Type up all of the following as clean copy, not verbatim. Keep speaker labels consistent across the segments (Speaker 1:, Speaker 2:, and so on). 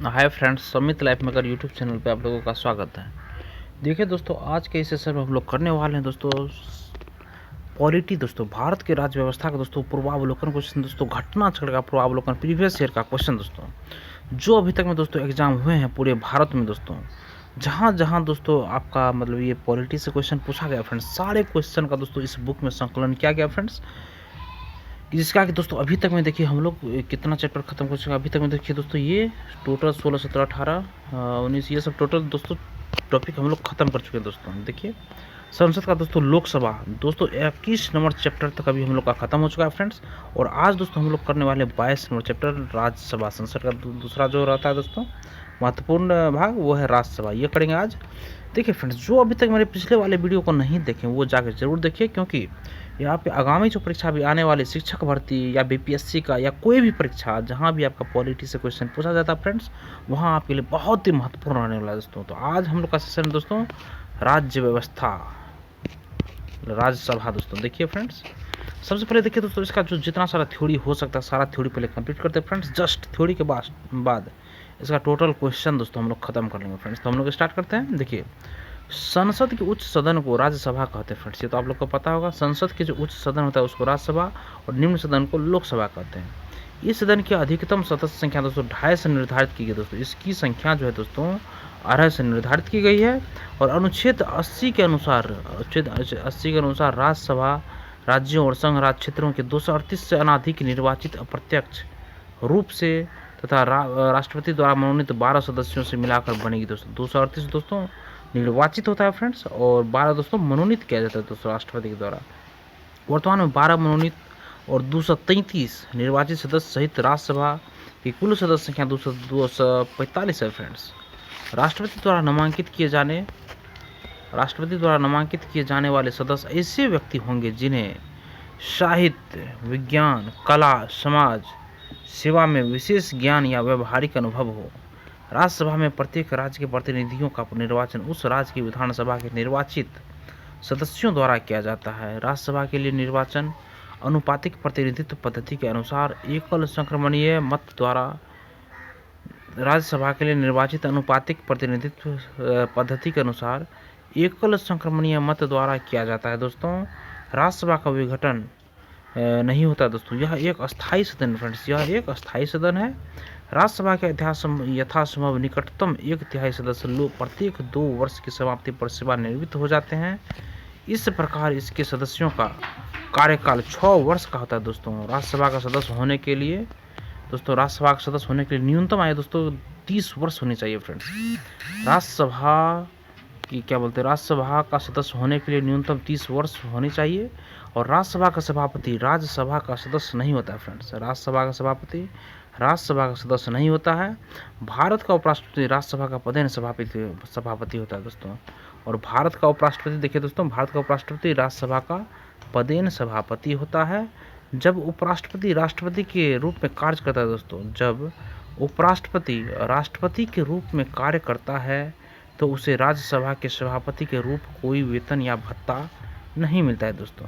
Speaker 1: Hi friends, समित life maker YouTube channel पे आप लोगों का स्वागत है। देखिए दोस्तों, आज के इस सेशन में हम लोग करने वाले हैं दोस्तों पॉलिटी, दोस्तों भारत के राज्य व्यवस्था का दोस्तों पूर्वावलोकन क्वेश्चन, दोस्तों घटना चक्र का पूर्वावलोकन, प्रीवियस ईयर का क्वेश्चन दोस्तों, जो अभी तक में दोस्तों एग्जाम हुए हैं पूरे भारत में दोस्तों। जहाँ जहाँ दोस्तों आपका मतलब ये पॉलिटी से क्वेश्चन पूछा गया फ्रेंड्स, सारे क्वेश्चन का दोस्तों इस बुक में संकलन किया गया फ्रेंड्स। जिसका कि दोस्तों अभी तक में देखिए हम लोग कितना चैप्टर खत्म कर चुके हैं। अभी तक में देखिए दोस्तों ये टोटल 16, 17, 18, 19 ये सब टोटल दोस्तों टॉपिक हम लोग खत्म कर चुके हैं दोस्तों। देखिए संसद का दोस्तों लोकसभा दोस्तों 21 नंबर चैप्टर तक अभी हम लोग का खत्म हो चुका है फ्रेंड्स। और आज दोस्तों हम लोग करने वाले 22 नंबर चैप्टर राज्यसभा, संसद का दूसरा जो रहता है दोस्तों महत्वपूर्ण भाग, वो है राज्यसभा, ये करेंगे आज। देखिए फ्रेंड्स, जो अभी तक मेरे पिछले वाले वीडियो को नहीं देखें वो जाकर जरूर देखिए, क्योंकि यहाँ पे आगामी जो परीक्षा भी आने वाली शिक्षक भर्ती या बीपीएससी का या कोई भी परीक्षा जहाँ भी आपका पॉलिटी से क्वेश्चन पूछा जाता है फ्रेंड्स, वहाँ आपके लिए बहुत ही महत्वपूर्ण रहने वाला है दोस्तों। तो आज हम लोग का सेशन दोस्तों राज्य व्यवस्था, राज्यसभा दोस्तों। देखिए फ्रेंड्स, सबसे पहले देखिए दोस्तों इसका जो जितना सारा थ्योरी हो सकता है सारा थ्योरी पहले कंप्लीट करते हैं फ्रेंड्स। जस्ट थ्योरी के बाद इसका टोटल क्वेश्चन दोस्तों हम लोग खत्म कर लेंगे फ्रेंड्स। तो हम लोग स्टार्ट करते हैं। देखिए, संसद के उच्च सदन को राज्यसभा कहते हैं फ्रेंड्स, ये तो आप लोग को पता होगा। संसद के जो उच्च सदन होता है उसको राज्यसभा और निम्न सदन को लोकसभा कहते हैं। इस सदन की अधिकतम सदस्य संख्या दोस्तों 250 से निर्धारित की गई दोस्तों। इसकी संख्या जो है दोस्तों 2.5 से निर्धारित की गई है। और अनुच्छेद 80 के अनुसार राज्यसभा राज्यों और संघ राज्य क्षेत्रों के 238 से अनाधिक निर्वाचित अप्रत्यक्ष रूप से तथा राष्ट्रपति द्वारा मनोनीत 12 सदस्यों से मिलाकर बनेगी दोस्तों। 238 दोस्तों निर्वाचित होता है फ्रेंड्स और 12 दोस्तों मनोनीत किया जाता है दोस्तों राष्ट्रपति के द्वारा। वर्तमान में 12 मनोनीत और 233 निर्वाचित सदस्य सहित राज्यसभा की कुल सदस्य संख्या 245 है फ्रेंड्स। राष्ट्रपति द्वारा नामांकित किए जाने वाले सदस्य ऐसे व्यक्ति होंगे जिन्हें साहित्य, विज्ञान, कला, समाज सेवा में विशेष ज्ञान या व्यवहारिक अनुभव हो। राज्यसभा में प्रत्येक राज्य के प्रतिनिधियों का निर्वाचन उस राज्य की विधानसभा के निर्वाचित सदस्यों द्वारा किया जाता है। राज्यसभा के लिए निर्वाचन अनुपातिक प्रतिनिधित्व पद्धति के अनुसार एकल संक्रमणीय मत द्वारा राज्यसभा के लिए निर्वाचित अनुपातिक प्रतिनिधित्व पद्धति के अनुसार एकल संक्रमणीय मत द्वारा किया जाता है दोस्तों। राज्यसभा का विघटन नहीं होता दोस्तों। यह एक अस्थायी सदन फ्रेंड्स, यह एक अस्थायी सदन है। राज्यसभा के यथासंभव निकटतम 1/3 सदस्य लोग प्रत्येक 2 वर्ष की समाप्ति पर सेवानिवृत्त हो जाते हैं। इस प्रकार इसके सदस्यों का कार्यकाल 6 वर्ष का होता है दोस्तों। राज्यसभा का सदस्य होने के लिए न्यूनतम आयु दोस्तों 30 वर्ष होनी चाहिए फ्रेंड्स। राज्यसभा का सदस्य होने के लिए न्यूनतम 30 वर्ष होनी चाहिए। और राज्यसभा का सभापति राज्यसभा का सदस्य नहीं होता है फ्रेंड्स। राज्यसभा का सभापति राज्यसभा का सदस्य नहीं होता है। भारत का उपराष्ट्रपति राज्यसभा का पदेन सभापति होता है दोस्तों। और भारत का उपराष्ट्रपति देखिए दोस्तों, भारत का उपराष्ट्रपति राज्यसभा का पदेन सभापति होता है। जब उपराष्ट्रपति राष्ट्रपति के रूप में कार्य करता है दोस्तों, जब उपराष्ट्रपति राष्ट्रपति के रूप में कार्य करता है तो उसे राज्यसभा के सभापति के रूप कोई वेतन या भत्ता नहीं मिलता है दोस्तों।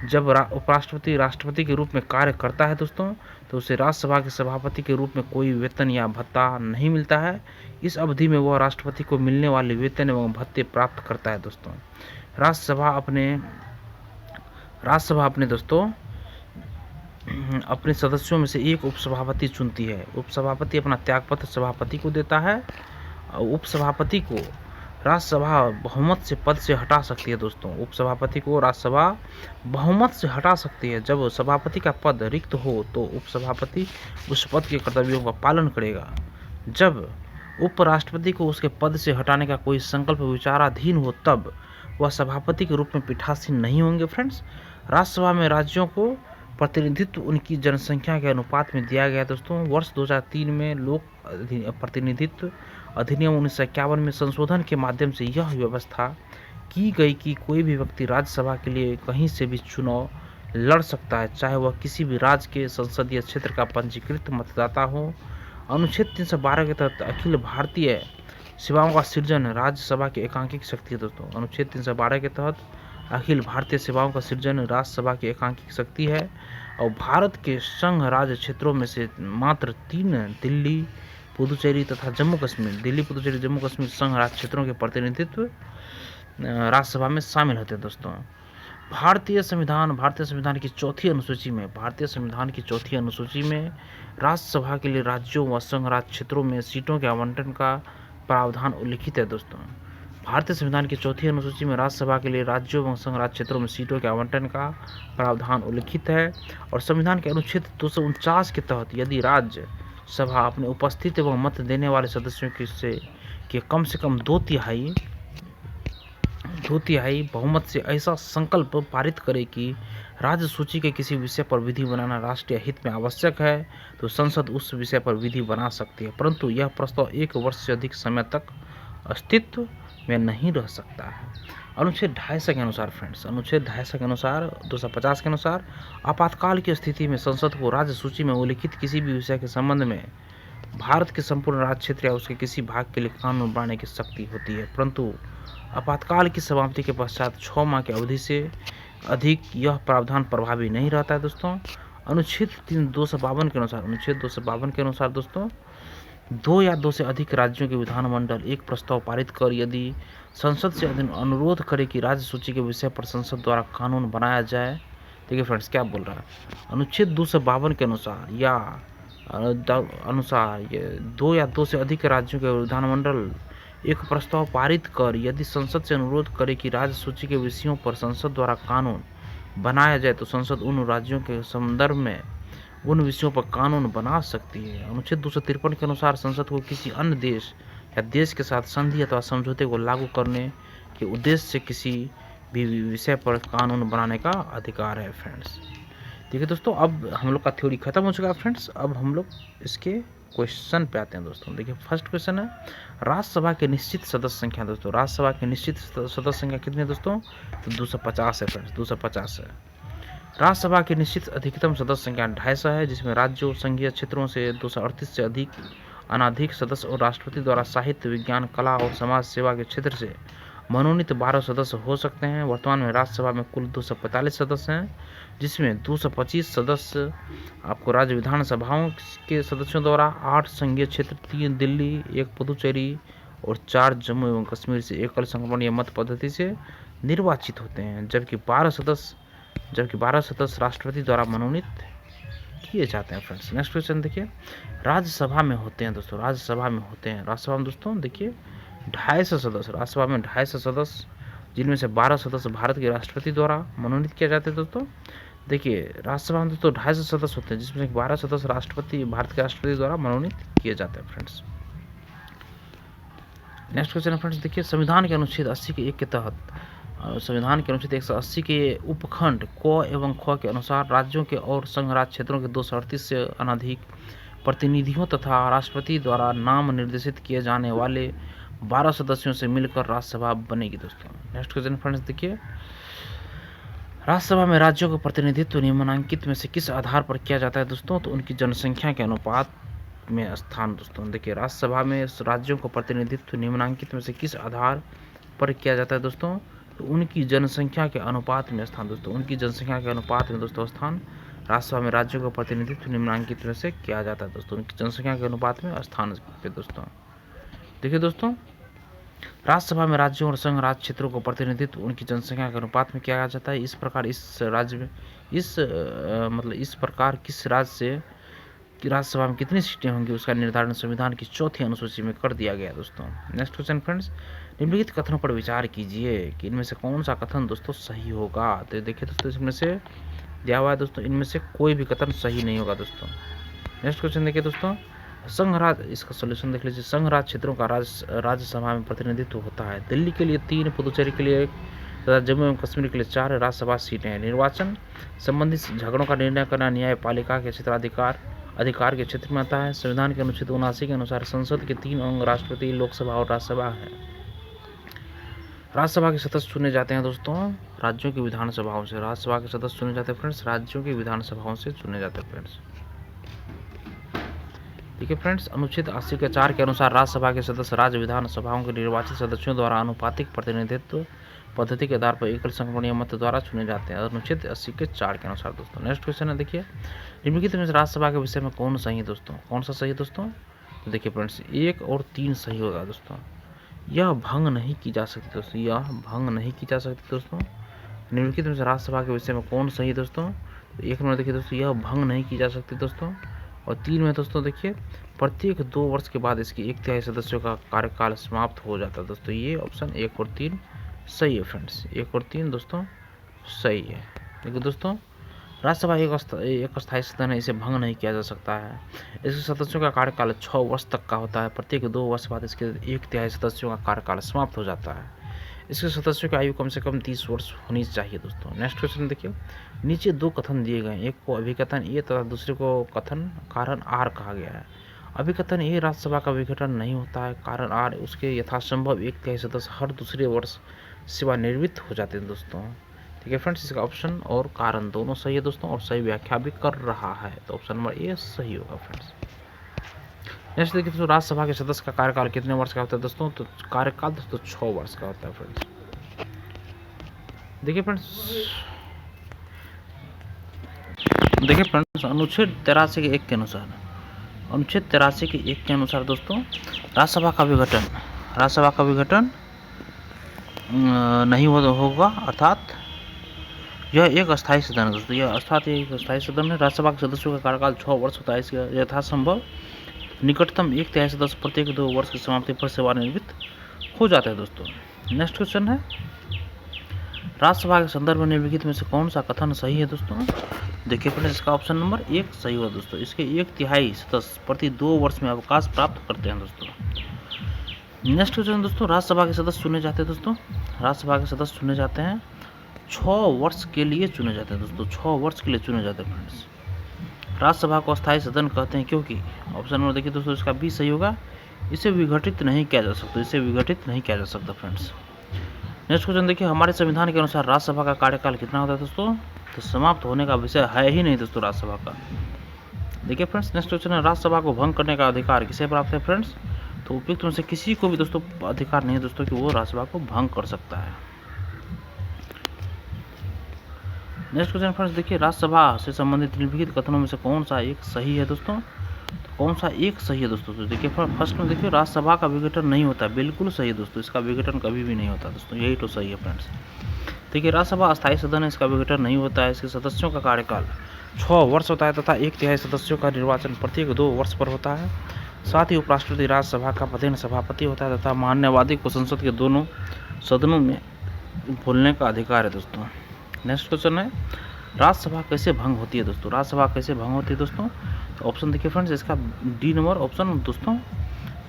Speaker 1: जब उपराष्ट्रपति राष्ट्रपति के रूप में कार्य करता है दोस्तों तो उसे राज्यसभा के सभापति के रूप में कोई वेतन या भत्ता नहीं मिलता है। इस अवधि में वह राष्ट्रपति को मिलने वाले वेतन एवं भत्ते प्राप्त करता है दोस्तों। राज्यसभा अपने दोस्तों अपने सदस्यों में से एक उपसभापति चुनती है। उपसभापति अपना त्यागपत्र सभापति को देता है। उपसभापति को राज्यसभा बहुमत से पद से हटा सकती है दोस्तों। उपसभापति को राज्यसभा बहुमत से हटा सकती है। जब सभापति का पद रिक्त हो तो उपसभापति उस पद के कर्तव्यों का पालन करेगा। जब उपराष्ट्रपति को उसके पद से हटाने का कोई संकल्प विचाराधीन हो तब वह सभापति के रूप में पीठासीन नहीं होंगे फ्रेंड्स। राज्यसभा में राज्यों को प्रतिनिधित्व उनकी जनसंख्या के अनुपात में दिया गया दोस्तों। वर्ष 2003 में लोक प्रतिनिधित्व अधिनियम 1951 में संशोधन के माध्यम से यह व्यवस्था की गई कि कोई भी व्यक्ति राज्यसभा के लिए कहीं से भी चुनाव लड़ सकता है, चाहे वह किसी भी राज्य के संसदीय क्षेत्र का पंजीकृत मतदाता हो। अनुच्छेद 312 के तहत अखिल भारतीय सेवाओं का सृजन राज्यसभा की एकांकिक शक्ति है दोस्तों। अनुच्छेद 312 के तहत अखिल भारतीय सेवाओं का सृजन राज्यसभा की एकांकिक शक्ति है। और भारत के संघ राज्य क्षेत्रों में से मात्र 3 दिल्ली, पुदुचेरी तथा जम्मू कश्मीर, दिल्ली, पुदुचेरी, जम्मू कश्मीर संघ राज्य क्षेत्रों के प्रतिनिधित्व राज्यसभा में शामिल होते हैं दोस्तों। भारतीय संविधान की चौथी अनुसूची में राज्यसभा के लिए राज्यों व संघ राज्य क्षेत्रों में सीटों के आवंटन का प्रावधान उल्लिखित है दोस्तों। भारतीय संविधान की चौथी अनुसूची में राज्यसभा के लिए राज्यों व संघ राज्य क्षेत्रों में सीटों के आवंटन का प्रावधान उल्लिखित है। और संविधान के अनुच्छेद 249 के तहत यदि राज्यसभा अपने उपस्थित एवं मत देने वाले सदस्यों के कम से कम दो तिहाई बहुमत से ऐसा संकल्प पारित करे कि राज्य सूची के किसी विषय पर विधि बनाना राष्ट्रीय हित में आवश्यक है, तो संसद उस विषय पर विधि बना सकती है, परंतु यह प्रस्ताव 1 वर्ष से अधिक समय तक अस्तित्व में नहीं रह सकता है। अनुच्छेद 250 के अनुसार फ्रेंड्स, अनुच्छेद 250 के अनुसार 250 के अनुसार आपातकाल की स्थिति में संसद को राज्य सूची में उल्लिखित किसी भी विषय के संबंध में भारत के संपूर्ण राज्य क्षेत्र या उसके किसी भाग के लिए कानून बनाने की शक्ति होती है, परंतु आपातकाल की समाप्ति के पश्चात 6 माह की अवधि से अधिक यह प्रावधान प्रभावी नहीं रहता है दोस्तों। अनुच्छेद 252 के अनुसार दोस्तों 2 या 2 से अधिक राज्यों के विधानमंडल एक प्रस्ताव पारित कर यदि संसद से अनुरोध करे कि राज्य सूची के विषय पर संसद द्वारा कानून बनाया जाए। देखिए फ्रेंड्स क्या बोल रहा है, अनुच्छेद 252 के अनुसार ये 2 या 2 से अधिक राज्यों के विधानमंडल एक प्रस्ताव पारित कर यदि संसद से अनुरोध करे कि राज्य सूची के विषयों पर संसद द्वारा कानून बनाया जाए, तो संसद उन राज्यों के संदर्भ में उन विषयों पर कानून बना सकती है। अनुच्छेद 253 के अनुसार संसद को किसी अन्य देश या देश के साथ संधि अथवा समझौते को लागू करने के उद्देश्य से किसी भी विषय पर कानून बनाने का अधिकार है फ्रेंड्स। देखिए दोस्तों, अब हम लोग का थ्योरी खत्म हो चुका है फ्रेंड्स। अब हम लोग इसके क्वेश्चन पे आते हैं दोस्तों। देखिए फर्स्ट क्वेश्चन है, राज्यसभा के निश्चित सदस्य संख्या दोस्तों, राज्यसभा की निश्चित सदस्य संख्या कितनी है दोस्तों, तो 250 है फ्रेंड्स, 250 है। राज्यसभा की निश्चित अधिकतम सदस्य संख्या 250 है, जिसमें राज्यों संघीय क्षेत्रों से 238 से अधिक अनाधिक सदस्य और राष्ट्रपति द्वारा साहित्य, विज्ञान, कला और समाज सेवा के क्षेत्र से मनोनीत 12 सदस्य हो सकते हैं। वर्तमान में राज्यसभा में कुल 245 सदस्य हैं, जिसमें 225 सदस्य आपको राज्य विधानसभाओं के सदस्यों द्वारा, 8 संघीय क्षेत्र, 3 दिल्ली, 1 पुदुचेरी और 4 जम्मू एवं कश्मीर से एकल संक्रमणीय मत पद्धति से निर्वाचित होते हैं, जबकि 12 सदस्य राष्ट्रपति द्वारा मनोनीत किए जाते हैं फ्रेंड्स। नेक्स्ट क्वेश्चन देखिए, राज्यसभा में होते हैं राज्यसभा में दोस्तों देखिए 250 सदस्य, राज्यसभा में 250 सदस्य, जिनमें से 12 सदस्य भारत के राष्ट्रपति द्वारा मनोनीत किए जाते हैं दोस्तों। देखिए राज्यसभा में दोस्तों 250 सदस्य होते हैं, जिसमें से 12 सदस्य भारत के राष्ट्रपति द्वारा मनोनीत किए जाते हैं फ्रेंड्स। नेक्स्ट क्वेश्चन है फ्रेंड्स, देखिए संविधान के अनुच्छेद 80 के 1 के तहत, संविधान के अनुच्छेद 180 के उपखंड क एवं ख के अनुसार राज्यों के और संघ राज्य क्षेत्रों के 238 से अनधिक प्रतिनिधियों तथा राष्ट्रपति द्वारा नाम निर्देशित किए जाने वाले 12 सदस्यों से मिलकर राज्यसभा बनेगी दोस्तों। नेक्स्ट क्वेश्चन फ्रेंड्स देखिए, राज्यसभा में राज्यों का प्रतिनिधित्व निम्नलिखित में से किस आधार पर किया जाता है दोस्तों, तो उनकी जनसंख्या के अनुपात में स्थान दोस्तों। देखिए राज्यसभा में राज्यों का प्रतिनिधित्व निम्नलिखित में से किस आधार पर किया जाता है दोस्तों, तो उनकी जनसंख्या के अनुपात में स्थान दोस्तों, उनकी जनसंख्या के अनुपात में दोस्तों स्थान। राज्यसभा में राज्यों का प्रतिनिधित्व निम्नलिखित में से किया जाता है दोस्तों, उनकी जनसंख्या के अनुपात में स्थान पे दोस्तों। देखिए दोस्तों, राज्यसभा में राज्यों और संघ राज्य क्षेत्रों को प्रतिनिधित्व उनकी जनसंख्या के अनुपात में किया जाता है। इस प्रकार किस राज्य से कि राज्यसभा में कितनी सीटें होंगी उसका निर्धारण संविधान की चौथी अनुसूची में कर दिया गया दोस्तों। नेक्स्ट क्वेश्चन फ्रेंड्स, निम्नलिखित कथनों पर विचार कीजिए कि इनमें से कौन सा कथन दोस्तों सही होगा। तो देखिए दोस्तों, इसमें से दिया हुआ है दोस्तों, इनमें से कोई भी कथन सही नहीं होगा दोस्तों। नेक्स्ट क्वेश्चन देखिए दोस्तों, संघ राज्य, इसका सोल्यूशन देख लीजिए। संघ राज्य क्षेत्रों का राज्यसभा में प्रतिनिधित्व होता है। दिल्ली के लिए 3, पुदुचेरी के लिए 1 तथा जम्मू एवं कश्मीर के लिए 4 राज्यसभा सीटें हैं। निर्वाचन संबंधित झगड़ों का निर्णय करना न्यायपालिका के अधिकार के क्षेत्र में आता है। संविधान के अनुच्छेद 79 के अनुसार संसद के 3 अंग राष्ट्रपति, लोकसभा और राज्यसभा है। राज्यसभा के सदस्य चुने जाते हैं दोस्तों राज्यों की विधानसभाओं से। राज्यसभा के सदस्य चुने जाते हैं फ्रेंड्स राज्यों की विधानसभाओं से चुने जाते हैं फ्रेंड्स। ठीक है फ्रेंड्स, अनुच्छेद 80 के 4 के अनुसार राज्यसभा के सदस्य राज्य विधानसभाओं के निर्वाचित सदस्यों द्वारा अनुपातिक प्रतिनिधित्व पद्धति के आधार पर एकल संक्रमणीय मत द्वारा चुने जाते हैं, अनुच्छेद 80 के 4 के अनुसार दोस्तों। नेक्स्ट क्वेश्चन है देखिए, निम्नलिखित में राज्यसभा के विषय में कौन सही है दोस्तों, कौन सा सही है दोस्तों, तो देखिए फ्रेंड्स 1 और 3 सही होगा दोस्तों। यह भंग नहीं की जा सकती दोस्तों, यह भंग नहीं की जा सकती दोस्तों। निम्नलिखित में से राज्यसभा के विषय में कौन सही है दोस्तों? तो 1 नंबर देखिए दोस्तों, यह भंग नहीं की जा सकती दोस्तों। और 3 में दोस्तों देखिए, प्रत्येक 2 वर्ष के बाद इसकी 1/3 सदस्यों का कार्यकाल समाप्त हो जाता है दोस्तों। ये ऑप्शन 1 और 3 सही है फ्रेंड्स, 1 और 3 दोस्तों सही है। देखिए दोस्तों, राज्यसभा एक स्थायी सदन है, इसे भंग नहीं किया जा सकता है। इसके सदस्यों का कार्यकाल 6 वर्ष तक का होता है। प्रत्येक 2 वर्ष बाद इसके 1/3 सदस्यों का कार्यकाल समाप्त हो जाता है। इसके सदस्यों की आयु कम से कम 30 वर्ष होनी चाहिए दोस्तों। नेक्स्ट क्वेश्चन देखिए, नीचे 2 कथन दिए गए हैं, एक को अभिकथन ए तथा दूसरे को कथन कारण आर कहा गया है। अभिकथन ए राज्यसभा का विघटन नहीं होता है, कारण आर उसके यथासंभव 1/3 सदस्य हर दूसरे वर्ष सेवानिवृत्त हो जाते हैं दोस्तों। ठीक है फ्रेंड्स, इसका ऑप्शन और कारण दोनों सही है दोस्तों, और सही व्याख्या भी कर रहा है, तो ऑप्शन नंबर ए सही होगा फ्रेंड्स। नेक्स्ट देखिए दोस्तों, राज्यसभा के सदस्य का कार्यकाल कितने वर्ष का होता है दोस्तों? तो कार्यकाल दोस्तों 6 वर्ष का होता है फ्रेंड्स। देखिए फ्रेंड्स, अनुच्छेद 83 के 1 के अनुसार, अनुच्छेद 83 के 1 के अनुसार दोस्तों, राज्यसभा का विघटन नहीं होगा, अर्थात यह एक अस्थायी सदन है दोस्तों। यह एक अस्थायी सदन है। राज्यसभा के सदस्यों का कार्यकाल 6 वर्ष होता है। इसके यथासंभव निकटतम 1/3 सदस्य प्रत्येक 2 वर्ष की समाप्ति पर सेवानिवृत्त हो जाते हैं दोस्तों। नेक्स्ट क्वेश्चन है, राज्यसभा के संदर्भ में निम्नलिखित में से कौन सा कथन सही है दोस्तों? देखिए फ्रेंड्स, इसका ऑप्शन नंबर 1 सही हुआ दोस्तों। इसके 1/3 सदस्य प्रति 2 वर्ष में अवकाश प्राप्त करते हैं दोस्तों। नेक्स्ट क्वेश्चन दोस्तों, राज्यसभा के सदस्य चुने जाते हैं दोस्तों। राज्यसभा के सदस्य चुने जाते हैं 6 वर्ष के लिए चुने जाते हैं दोस्तों, 6 वर्ष के लिए चुने जाते हैं फ्रेंड्स। राज्यसभा को अस्थायी सदन कहते हैं क्योंकि, ऑप्शन नंबर देखिए दोस्तों, इसका बी सही होगा, इसे विघटित नहीं किया जा सकता, इसे विघटित नहीं किया जा सकता फ्रेंड्स। नेक्स्ट क्वेश्चन देखिए, हमारे संविधान के अनुसार राज्यसभा का कार्यकाल कितना होता है दोस्तों? तो समाप्त होने का विषय है ही नहीं दोस्तों राज्यसभा का। देखिए फ्रेंड्स, नेक्स्ट क्वेश्चन है, राज्यसभा को भंग करने का अधिकार किसे प्राप्त है फ्रेंड्स? तो उपयुक्त में से किसी को भी दोस्तों अधिकार नहीं है दोस्तों कि वो राज्यसभा को भंग कर सकता है। नेक्स्ट क्वेश्चन फ्रेंड्स देखिए, राज्यसभा से संबंधित निम्नलिखित कथनों में से कौन सा एक सही है दोस्तों? तो कौन सा एक सही है दोस्तों? तो देखिए फर्स्ट में देखिए, राज्यसभा का विघटन नहीं होता, बिल्कुल सही है दोस्तों, इसका विघटन कभी भी नहीं होता दोस्तों, यही तो सही है फ्रेंड्स। देखिए, राज्यसभा अस्थायी सदन है, इसका विघटन नहीं होता है। इसके सदस्यों का कार्यकाल 6 वर्ष होता है तथा 1/3 सदस्यों का निर्वाचन प्रत्येक 2 वर्ष पर होता है। साथ ही उपराष्ट्रपति राज्यसभा का पदेन सभापति होता है तथा मान्यवादी को संसद के दोनों सदनों में बोलने का अधिकार है दोस्तों। नेक्स्ट क्वेश्चन है, राज्यसभा कैसे भंग होती है दोस्तों? राज्यसभा कैसे भंग होती है दोस्तों? तो ऑप्शन देखिए फ्रेंड्स, इसका डी नंबर ऑप्शन दोस्तों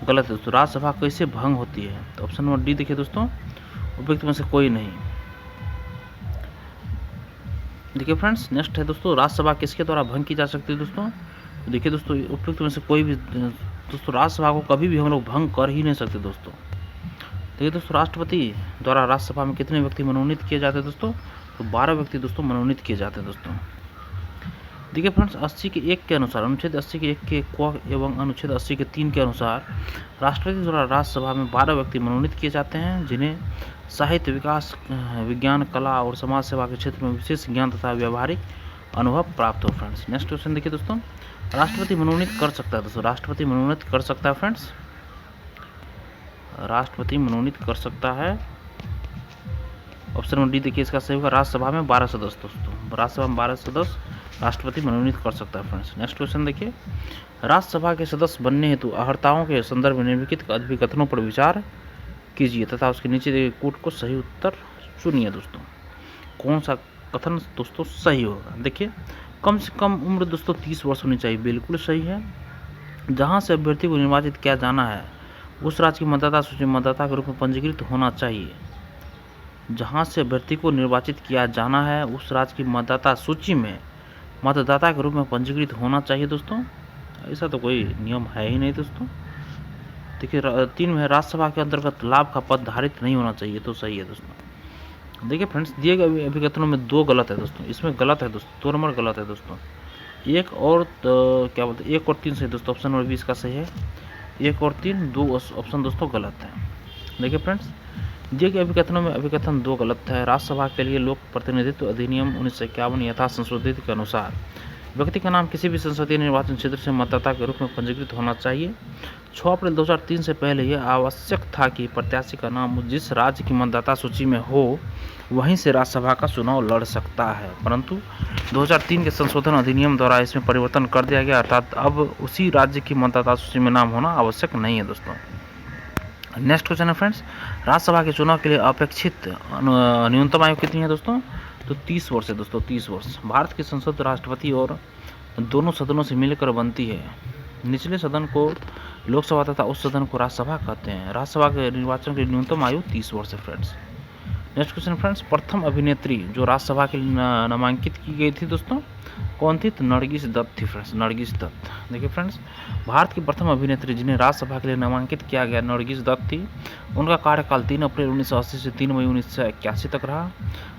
Speaker 1: गलत है दोस्तों। राज्यसभा कैसे भंग होती है? तो ऑप्शन नंबर डी देखिए दोस्तों, उपयुक्त में से कोई नहीं। देखिए फ्रेंड्स, नेक्स्ट है दोस्तों, राज्यसभा किसके द्वारा भंग की जा सकती है दोस्तों? तो देखिए दोस्तों, उपयुक्त में से कोई भी दोस्तों, राज्यसभा को कभी भी हम लोग भंग कर ही नहीं सकते दोस्तों। देखिए दोस्तों, राष्ट्रपति द्वारा राज्यसभा में कितने व्यक्ति मनोनीत किए जाते हैं दोस्तों? तो 12 व्यक्ति दोस्तों मनोनीत किए जाते हैं दोस्तों। देखिए फ्रेंड्स, 80 के 1 के अनुसार, अनुच्छेद 80 के 1 के क एवं अनुच्छेद 80 के 3 के अनुसार राष्ट्रपति द्वारा राज्यसभा में 12 व्यक्ति मनोनीत किए जाते हैं, जिन्हें साहित्य, विकास, विज्ञान, कला और समाज सेवा के क्षेत्र में विशेष ज्ञान तथा व्यावहारिक अनुभव प्राप्त हो फ्रेंड्स। नेक्स्ट क्वेश्चन देखिए दोस्तों, राष्ट्रपति मनोनीत कर सकता है दोस्तों, राष्ट्रपति मनोनीत कर सकता है फ्रेंड्स, राष्ट्रपति मनोनीत कर सकता है। ऑप्शन नंबर डी देखिए, इसका सही होगा, राज्यसभा में 12 सदस्य दोस्तों, राज्यसभा में 12 सदस्य राष्ट्रपति मनोनीत कर सकता है फ्रेंड्स। नेक्स्ट क्वेश्चन देखिए, राज्यसभा के सदस्य बनने हेतु अर्हताओं के संदर्भ में निम्नलिखित अभिकथनों पर विचार कीजिए तथा उसके नीचे दिए कोट को सही उत्तर चुनिए दोस्तों। कौन सा कथन दोस्तों सही होगा? देखिए, कम से कम उम्र दोस्तों 30 वर्ष होनी चाहिए, बिल्कुल सही है। जहाँ से अभ्यर्थी को निर्वाचित किया जाना है उस राज्य की मतदाता सूची में मतदाता के रूप में पंजीकृत होना चाहिए। जहाँ से अभ्यर्थी को निर्वाचित किया जाना है उस राज्य की मतदाता सूची में मतदाता के रूप में पंजीकृत होना चाहिए दोस्तों, ऐसा तो कोई नियम है ही नहीं दोस्तों। देखिए 3 में राज्यसभा के अंतर्गत लाभ का पद धारित नहीं होना चाहिए, तो सही है दोस्तों। देखिए फ्रेंड्स, दिए गए अभिकथनों में 2 गलत है दोस्तों, इसमें गलत है दोस्तों, 2 नंबर गलत है दोस्तों। 1 और क्या बोलते हैं 1 और 3 सही दोस्तों, ऑप्शन नंबर 20 का सही है। 1 और 3 2 ऑप्शन दोस्तों गलत है। देखिए फ्रेंड्स, दिए गए अभिकथनों में अभिकथन 2 गलत है। राज्यसभा के लिए लोक प्रतिनिधित्व अधिनियम 1951 यथा संशोधित के अनुसार व्यक्ति का नाम किसी भी संसदीय निर्वाचन क्षेत्र से मतदाता के रूप में पंजीकृत होना चाहिए। 6 अप्रैल 2003 से पहले यह आवश्यक था कि प्रत्याशी का नाम जिस राज्य की मतदाता सूची में हो वहीं से राज्यसभा का चुनाव लड़ सकता है, परंतु 2003 के संशोधन अधिनियम द्वारा इसमें परिवर्तन कर दिया गया, अर्थात अब उसी राज्य की मतदाता सूची में नाम होना आवश्यक नहीं है दोस्तों। नेक्स्ट क्वेश्चन है फ्रेंड्स, राज्यसभा के चुनाव के लिए अपेक्षित न्यूनतम आयु कितनी है दोस्तों? तो 30 वर्ष है दोस्तों, 30 वर्ष। भारत की संसद राष्ट्रपति और दोनों सदनों से मिलकर बनती है। निचले सदन को लोकसभा तथा उस सदन को राज्यसभा कहते हैं। राज्यसभा के निर्वाचन की न्यूनतम आयु 30 वर्ष है फ्रेंड्स। नेक्स्ट क्वेश्चन फ्रेंड्स, प्रथम अभिनेत्री जो राज्यसभा के लिए नामांकित की गई थी दोस्तों, कौन थी? तो नरगिस दत्त थी फ्रेंड्स, नरगिस दत्त। देखिए फ्रेंड्स, भारत की प्रथम अभिनेत्री जिन्हें राज्यसभा के लिए नामांकित किया गया नरगिस दत्त थी। उनका कार्यकाल 3 अप्रैल 1980 से 3 मई 1981 तक रहा।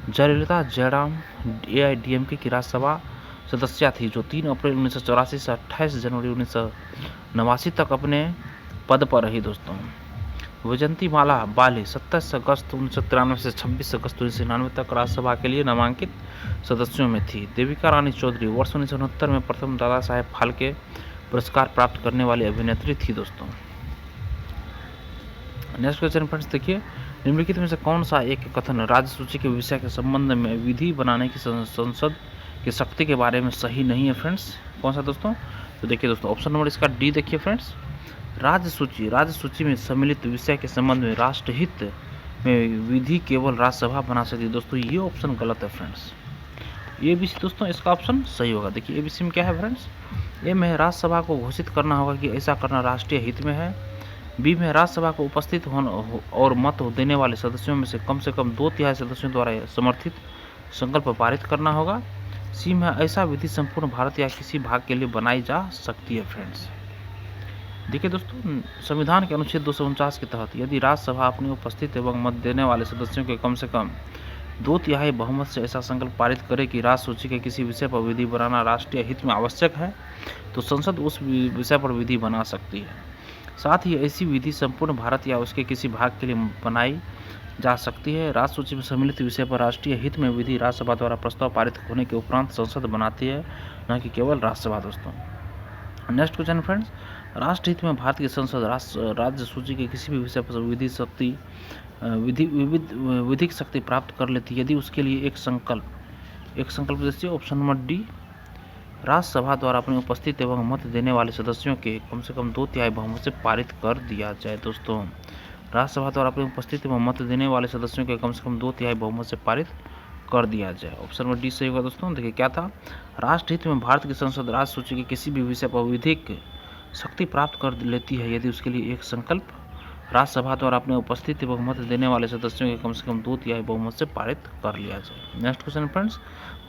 Speaker 1: जयललिता जयराम AIADMK की राज्यसभा सदस्या थी जो 3 अप्रैल 1984 से 28 जनवरी 1989 तक अपने पद पर रही दोस्तों। वैजयंती माला बाली 27 अगस्त 1993 से 26 अगस्त 1999 तक राज्यसभा के लिए नामांकित सदस्यों में थी। देविका रानी चौधरी वर्ष 1969 में प्रथम दादा साहेब फाल्के पुरस्कार प्राप्त करने वाली अभिनेत्री थी दोस्तों। नेक्स्ट क्वेश्चन फ्रेंड्स, देखिए निम्नलिखित में से कौन सा एक कथन राज्य सूची के विषय के संबंध में विधि बनाने की संसद की शक्ति के बारे में सही नहीं है फ्रेंड्स? कौन सा दोस्तों? तो देखिए दोस्तों, ऑप्शन नंबर इसका डी देखिए फ्रेंड्स, राज्य सूची में सम्मिलित विषय के संबंध में राष्ट्रहित में विधि केवल राज्यसभा बना सकती है दोस्तों। ये ऑप्शन गलत है फ्रेंड्स। ABC दोस्तों इसका ऑप्शन सही होगा। देखिए ABC में क्या है फ्रेंड्स, ए में राज्यसभा को घोषित करना होगा कि ऐसा करना राष्ट्रीय हित में है। बी में राज्यसभा को उपस्थित होने और मत देने वाले सदस्यों में से कम 2/3 सदस्यों द्वारा समर्थित संकल्प पारित करना होगा। सी में ऐसा विधि संपूर्ण भारत या किसी भाग के लिए बनाई जा सकती है फ्रेंड्स। देखिए दोस्तों, संविधान के अनुच्छेद 249 के तहत यदि राज्यसभा अपने उपस्थित एवं मत देने वाले सदस्यों के कम से कम 2/3 बहुमत से ऐसा संकल्प पारित करे कि राज्य सूची के किसी विषय पर विधि बनाना राष्ट्रीय हित में आवश्यक है, तो संसद उस विषय पर विधि बना सकती है। साथ ही ऐसी विधि संपूर्ण भारत या उसके किसी भाग के लिए बनाई जा सकती है। राज्य सूची में सम्मिलित विषय पर राष्ट्रीय हित में विधि राज्यसभा द्वारा प्रस्ताव पारित होने के उपरांत संसद बनाती है, न कि केवल राज्यसभा दोस्तों। नेक्स्ट क्वेश्चन फ्रेंड्स, राष्ट्र हित में भारत की संसद राज्य सूची के किसी भी विषय पर विधिक शक्ति प्राप्त कर लेती है यदि उसके लिए एक संकल्प जैसे ऑप्शन नंबर डी, राज्यसभा द्वारा अपने उपस्थित एवं मत देने वाले सदस्यों के कम से कम 2/3 बहुमत से पारित कर दिया जाए दोस्तों। राज्यसभा द्वारा अपने उपस्थित एवं मत देने वाले सदस्यों के कम से कम 2/3 बहुमत से पारित कर दिया जाए। ऑप्शन नंबर डी सही होगा दोस्तों। देखिए क्या था, राष्ट्रहित में भारत की संसद राज्य सूची के किसी भी विषय पर विधिक शक्ति प्राप्त कर लेती है यदि उसके लिए एक संकल्प राज्यसभा द्वारा अपने उपस्थित एवं मत देने वाले सदस्यों के कम से कम 2/3 बहुमत से पारित कर लिया जाए। नेक्स्ट क्वेश्चन फ्रेंड्स,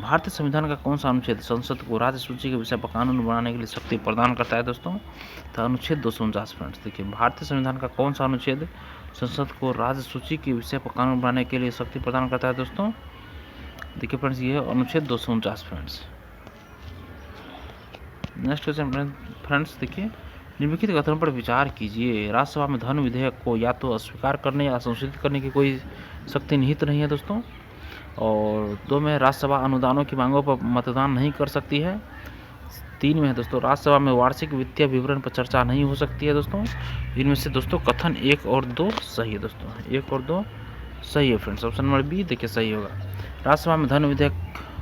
Speaker 1: भारतीय संविधान का कौन सा अनुच्छेद संसद को राज्य सूची के विषय पर कानून बनाने के लिए शक्ति प्रदान करता है दोस्तों? तो अनुच्छेद 249 फ्रेंड्स। देखिए भारतीय संविधान का कौन सा अनुच्छेद संसद को राज्य सूची के विषय पर कानून बनाने के लिए शक्ति प्रदान करता है दोस्तों? देखिए फ्रेंड्स, ये है अनुच्छेद 249 फ्रेंड्स। नेक्स्ट क्वेश्चन फ्रेंड्स, देखिए निम्नलिखित कथन पर विचार कीजिए। राज्यसभा में धन विधेयक को या तो अस्वीकार करने या संशोधित करने की कोई शक्ति निहित नहीं है दोस्तों। और 2 में राज्यसभा अनुदानों की मांगों पर मतदान नहीं कर सकती है। 3 में है दोस्तों, राज्यसभा में वार्षिक वित्तीय विवरण पर चर्चा नहीं हो सकती है दोस्तों। इनमें से दोस्तों कथन 1 और 2 सही है दोस्तों, 1 और 2 सही है फ्रेंड्स। ऑप्शन नंबर बी देखिए सही होगा। राज्यसभा में धन विधेयक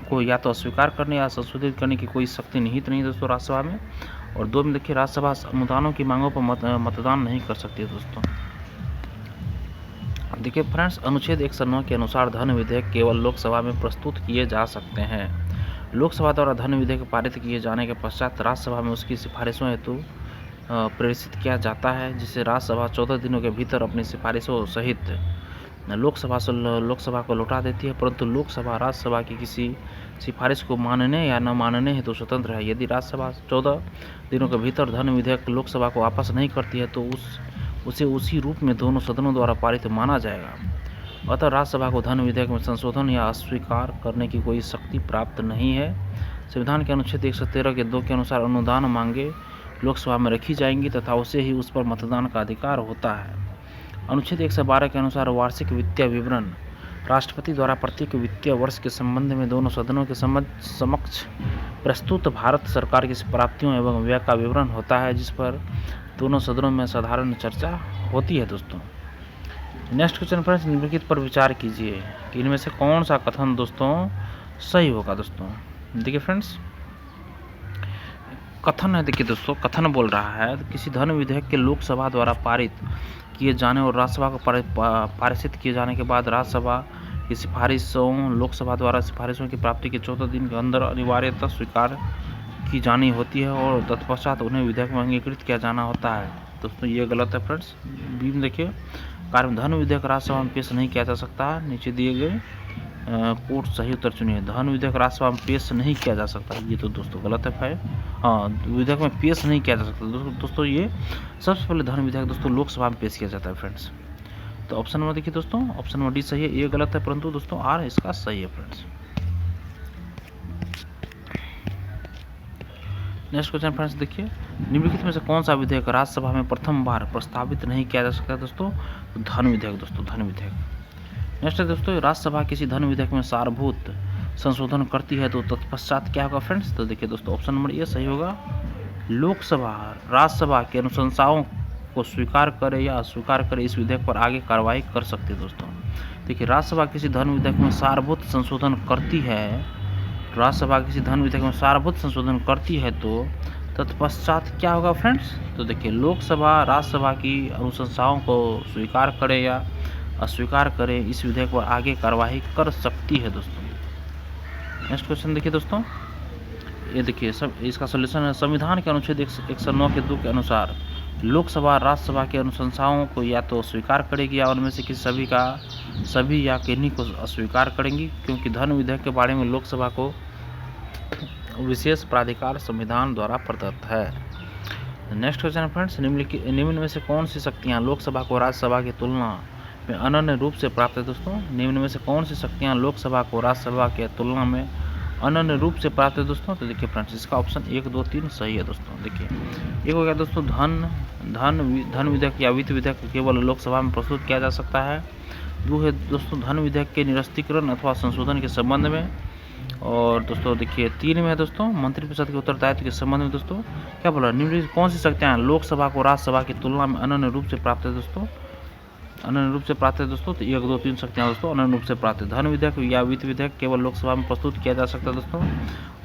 Speaker 1: को या तो अस्वीकार करने या संशोधित करने की कोई शक्ति निहित नहीं दोस्तों राज्यसभा में। और 2 में देखिए राज्यसभा अनुदानों की मांगों पर मतदान नहीं कर सकती है दोस्तों। देखिए फ्रेंड्स, अनुच्छेद 109 के अनुसार धन विधेयक केवल लोकसभा में प्रस्तुत किए जा सकते हैं। लोकसभा द्वारा धन विधेयक पारित किए जाने के पश्चात राज्यसभा में उसकी सिफारिशों हेतु प्रेषित किया जाता है, जिसे राज्यसभा 14 दिनों के भीतर अपनी सिफारिशों सहित लोकसभा को लौटा देती है। परंतु लोकसभा राज्यसभा की किसी सिफारिश को मानने या न मानने हेतु स्वतंत्र है। यदि राज्यसभा 14 दिनों के भीतर धन विधेयक लोकसभा को वापस नहीं करती है तो उसे उसी रूप में दोनों सदनों द्वारा पारित माना जाएगा। अतः राज्यसभा को धन विधेयक में संशोधन या अस्वीकार करने की कोई शक्ति प्राप्त नहीं है। संविधान के अनुच्छेद 113 के 2 के अनुसार अनुदान मांगे लोकसभा में रखी जाएंगी तथा उसे ही उस पर मतदान का अधिकार होता है। अनुच्छेद 112 के अनुसार वार्षिक वित्तीय विवरण राष्ट्रपति द्वारा प्रत्येक वित्तीय वर्ष के संबंध में दोनों सदनों के समक्ष प्रस्तुत भारत सरकार की प्राप्तियों एवं व्यय का विवरण होता है, जिस पर दोनों सदनों में साधारण चर्चा होती है दोस्तों। नेक्स्ट क्वेश्चन फ्रेंड्स, निम्नलिखित पर विचार कीजिए कि इनमें से कौन सा कथन दोस्तों सही होगा दोस्तों। देखिए फ्रेंड्स, कथन है, देखिए दोस्तों कथन बोल रहा है किसी धन विधेयक के लोकसभा द्वारा पारित किए जाने और राज्यसभा को पारित किए जाने के बाद राज्यसभा की सिफारिशों लोकसभा द्वारा सिफारिशों की प्राप्ति के 14 दिन के अंदर अनिवार्यतः स्वीकार की जानी होती है और तत्पश्चात उन्हें विधेयक में अंगीकृत किया जाना होता है। दोस्तों ये गलत है फ्रेंड्स। बी में देखिए, कार्य धन विधेयक राज्यसभा में पेश नहीं किया जा सकता। नीचे दिए गए कोट सही उत्तर चुनिए। धन विधेयक राज्यसभा में पेश नहीं किया जा सकता, ये तो दोस्तों गलत है। हाँ, विधेयक में पेश नहीं किया जा सकता दोस्तों ये सबसे पहले धन विधेयक दोस्तों लोकसभा में पेश किया जाता है फ्रेंड्स। तो ऑप्शन नंबर देखिए दोस्तों, ऑप्शन नंबर डी सही है, ये गलत है, परंतु दोस्तों आर इसका सही है फ्रेंड्स। नेक्स्ट क्वेश्चन फ्रेंड्स देखिए, निम्नलिखित में से कौन सा विधेयक राज्यसभा में प्रथम बार प्रस्तावित नहीं किया जा सकता दोस्तों। तो धन विधेयक दोस्तों, धन विधेयक। नेक्स्ट है दोस्तों, राज्यसभा किसी धन विधेयक में सारभूत संशोधन करती है तो तत्पश्चात क्या होगा फ्रेंड्स। तो देखिए दोस्तों ऑप्शन नंबर ए सही होगा, लोकसभा राज्यसभा के अनुशंसाओं को स्वीकार करे या अस्वीकार करे इस विधेयक पर आगे कार्रवाई कर सकती है दोस्तों। देखिए राज्यसभा किसी धन विधेयक में सारभूत संशोधन करती है, राज्यसभा किसी धन विधेयक में सारभूत संशोधन करती है तो तत्पश्चात क्या होगा फ्रेंड्स। तो देखिए लोकसभा राज्यसभा की अनुशंसाओं को स्वीकार करे या अस्वीकार करे इस विधेयक पर आगे कार्रवाई कर सकती है दोस्तों। नेक्स्ट क्वेश्चन देखिए दोस्तों, ये देखिए सब इसका सोल्यूशन है। संविधान के अनुच्छेद 109 के 2 के अनुसार लोकसभा राज्यसभा की अनुशंसाओं को या तो स्वीकार करेगी या उनमें से किसी सभी या किन्हीं को अस्वीकार करेंगी, क्योंकि धन विधेयक के बारे में लोकसभा को विशेष प्राधिकार संविधान द्वारा प्रदत्त है। नेक्स्ट क्वेश्चन फ्रेंड्स, निम्न में से कौन सी शक्तियाँ लोकसभा को राज्यसभा की तुलना में अनन्य रूप से प्राप्त है दोस्तों। निम्न में से कौन सी शक्तियाँ लोकसभा को राज्यसभा के तुलना में अनन्य रूप से प्राप्त है दोस्तों। तो देखिए फ्रेंड्स इसका ऑप्शन 1, 2, 3 सही है दोस्तों। देखिए एक हो गया दोस्तों, धन विधेयक या वित्त विधेयक केवल लोकसभा में प्रस्तुत किया जा सकता है। 2 है दोस्तों, धन विधेयक के निरस्तीकरण अथवा संशोधन के संबंध में। और दोस्तों देखिए 3 में है दोस्तों, मंत्रिपरिषद के उत्तरदायित्व के संबंध में दोस्तों क्या बोला, निम्नलिखित कौन सी शक्तियाँ लोकसभा को राज्यसभा की तुलना में अनन्य रूप से प्राप्त है दोस्तों। अनन्य रूप से प्राप्त है दोस्तों, तो 1, 2, 3 शक्तियाँ दोस्तों अनन्य रूप से प्राप्त है। धन विधेयक या वित्त विधेयक केवल लोकसभा में प्रस्तुत किया जा सकता है दोस्तों,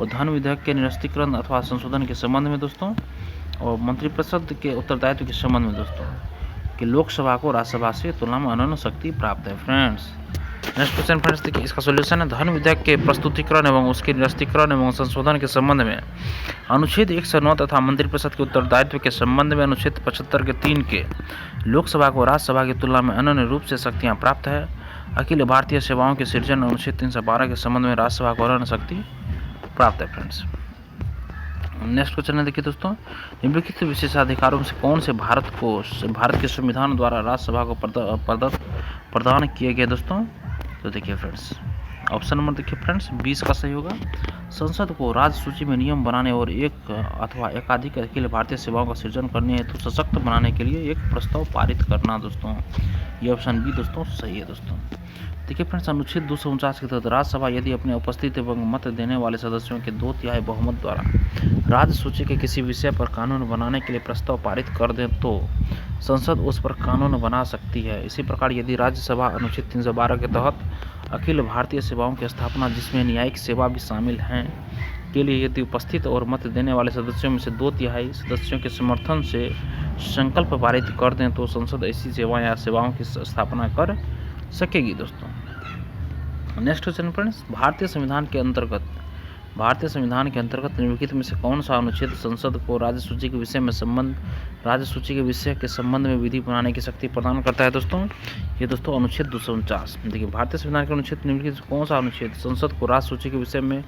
Speaker 1: और धन विधेयक के निरस्तीकरण अथवा संशोधन के संबंध में दोस्तों, और मंत्रिपरिषद के उत्तरदायित्व के संबंध में दोस्तों कि लोकसभा को राज्यसभा से तुलना में अनन्य शक्ति प्राप्त है फ्रेंड्स। नेक्स्ट क्वेश्चन फ्रेंड्स देखिए, इसका सोल्यूशन है। धन विधेयक के प्रस्तुतिकरण एवं उसके निरस्तीकरण एवं संशोधन के संबंध में अनुच्छेद 109 तथा मंत्रिपरिषद के उत्तरदायित्व के संबंध में अनुच्छेद 75 के 3 के लोकसभा को राज्यसभा की तुलना में अनन्य रूप से शक्तियाँ प्राप्त है। अखिल भारतीय सेवाओं के सृजन अनुच्छेद 312 के संबंध में राज्यसभा को अनन्य शक्ति प्राप्त है फ्रेंड्स। नेक्स्ट क्वेश्चन है देखिए दोस्तों, निम्नलिखित विशेषाधिकारों से कौन से भारत के संविधान द्वारा राज्यसभा को प्रदान किए गए दोस्तों। तो देखिए फ्रेंड्स ऑप्शन नंबर देखिए फ्रेंड्स 20 का सही होगा, संसद को राज्य सूची में नियम बनाने और एक अथवा एकाधिक अखिल भारतीय सेवाओं का सृजन करने हेतु सशक्त बनाने के लिए एक प्रस्ताव पारित करना दोस्तों। ये ऑप्शन बी दोस्तों सही है दोस्तों। देखिए फ्रेंड्स, अनुच्छेद 249 के तहत राज्यसभा यदि अपने उपस्थित एवं मत देने वाले सदस्यों के 2/3 बहुमत द्वारा राज्य सूची के किसी विषय पर कानून बनाने के लिए प्रस्ताव पारित कर दें तो संसद उस पर कानून बना सकती है। इसी प्रकार यदि राज्यसभा अनुच्छेद 312 के तहत अखिल भारतीय सेवाओं की स्थापना, जिसमें न्यायिक सेवा भी शामिल हैं, के लिए यदि उपस्थित और मत देने वाले सदस्यों में से 2/3 सदस्यों के समर्थन से संकल्प पारित कर दें तो संसद ऐसी सेवाओं की स्थापना कर सकेगी दोस्तों। नेक्स्ट क्वेश्चन फ्रेंड्स, भारतीय संविधान के अंतर्गत निम्नलिखित में से कौन सा अनुच्छेद संसद को राज्य सूची के विषय के संबंध में विधि बनाने की शक्ति प्रदान करता है दोस्तों। ये दोस्तों अनुच्छेद 249। देखिए भारतीय संविधान के अनुच्छेद निम्नलिखित कौन सा अनुच्छेद संसद को राज्य सूची के विषय